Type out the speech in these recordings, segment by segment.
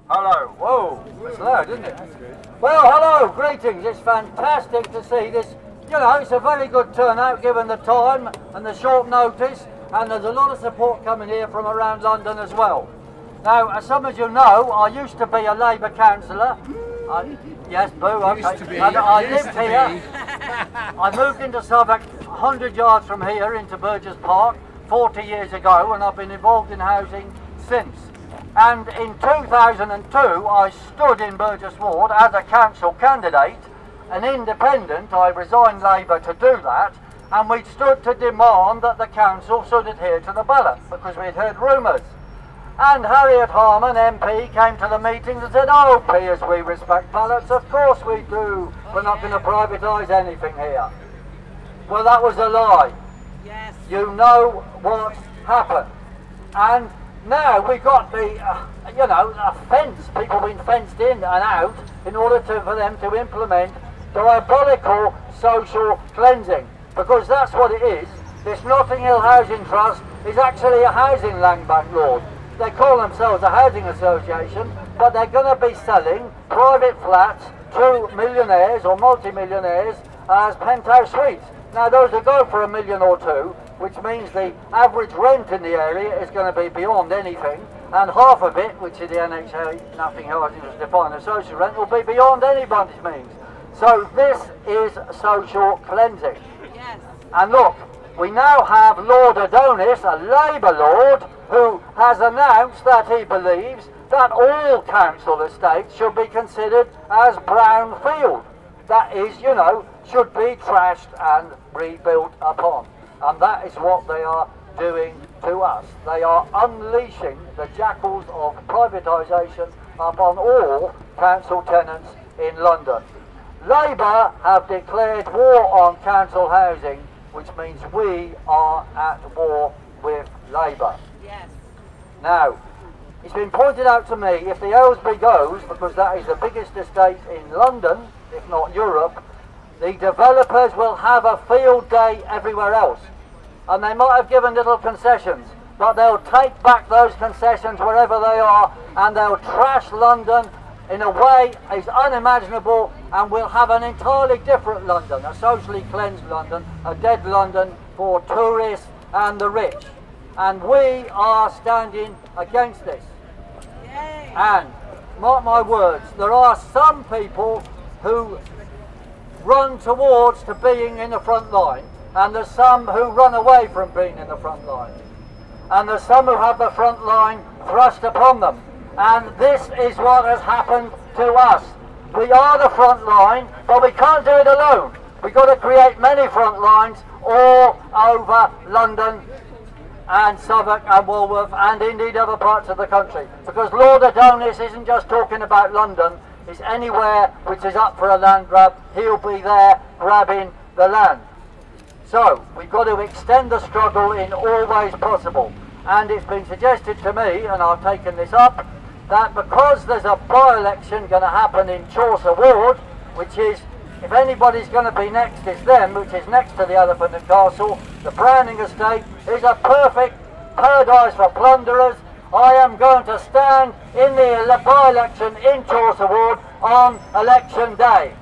Hello. Whoa, it's loud, isn't it? Well, hello, greetings. It's fantastic to see this. You know, it's a very good turnout given the time and the short notice, and there's a lot of support coming here from around London as well. Now, as some of you know, I used to be a Labour councillor. Yes, boo, okay. And I lived here. I moved into Southwark 100 yards from here into Burgess Park 40 years ago, and I've been involved in housing since. And in 2002 I stood in Burgess Ward as a council candidate, an independent. I resigned Labour to do that, and we stood to demand that the council should adhere to the ballot because we'd heard rumours. And Harriet Harman, MP, came to the meetings and said, "Oh, Piers, we respect ballots." Of course we do. We're not going to privatise anything here. Well, that was a lie. Yes. You know what happened. And now we got the, you know, a fence, people being fenced in and out in order for them to implement diabolical social cleansing. Because that's what it is. This Notting Hill Housing Trust is actually a housing land bank lord. They call themselves a housing association, but they're going to be selling private flats to millionaires or multi-millionaires as penthouse suites. Now those will go for $1 million or $2 million, which means the average rent in the area is going to be beyond anything, and half of it, which is the NHA, Nothing Housing as defined as social rent, will be beyond anybody's means. So this is social cleansing. Yes. And look, we now have Lord Adonis, a Labour lord, who has announced that he believes that all council estates should be considered as brownfield. That is, you know, should be trashed and rebuilt upon. And that is what they are doing to us. They are unleashing the jackals of privatisation upon all council tenants in London. Labour have declared war on council housing, which means we are at war with Labour. Yes. Now, it's been pointed out to me, if the Aylesbury goes, because that is the biggest estate in London, if not Europe, the developers will have a field day everywhere else. And they might have given little concessions, but they'll take back those concessions wherever they are, and they'll trash London in a way is unimaginable, and we'll have an entirely different London, a socially cleansed London, a dead London for tourists and the rich. And we are standing against this. Yay. And mark my words, there are some people who run towards to being in the front line, and there's some who run away from being in the front line, and there's some who have the front line thrust upon them. And this is what has happened to us. We are the front line, but we can't do it alone. We've got to create many front lines all over London and Southwark and Walworth and indeed other parts of the country. Because Lord Adonis isn't just talking about London, it's anywhere which is up for a land grab, he'll be there grabbing the land. So we've got to extend the struggle in all ways possible. And it's been suggested to me, and I've taken this up, that because there's a by-election going to happen in Chaucer Ward, which is, if anybody's going to be next, it's them, which is next to the Elephant and Castle, the Browning Estate is a perfect paradise for plunderers. I am going to stand in the by-election in Chaucer Ward on election day.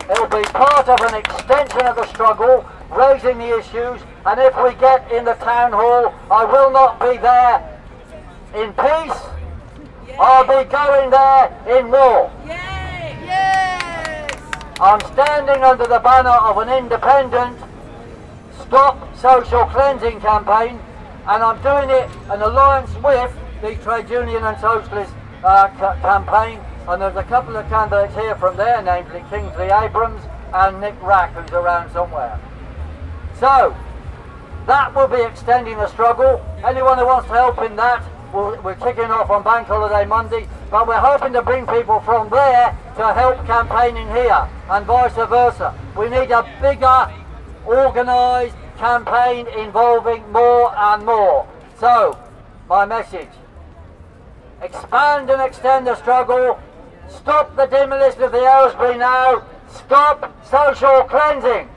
It will be part of an extension of the struggle, raising the issues, and if we get in the town hall, I will not be there in peace. I'll be going there in war. Yes. I'm standing under the banner of an independent Stop Social Cleansing campaign, and I'm doing it in alliance with the Trade Union and Socialist campaign, and there's a couple of candidates here from there, namely Kingsley Abrams and Nick Rack, who's around somewhere. So, that will be extending the struggle. Anyone who wants to help in that, we're kicking off on Bank Holiday Monday, but we're hoping to bring people from there to help campaigning here, and vice versa. We need a bigger, organised campaign involving more and more. So, my message, expand and extend the struggle, stop the demolition of the Aylesbury now, stop social cleansing.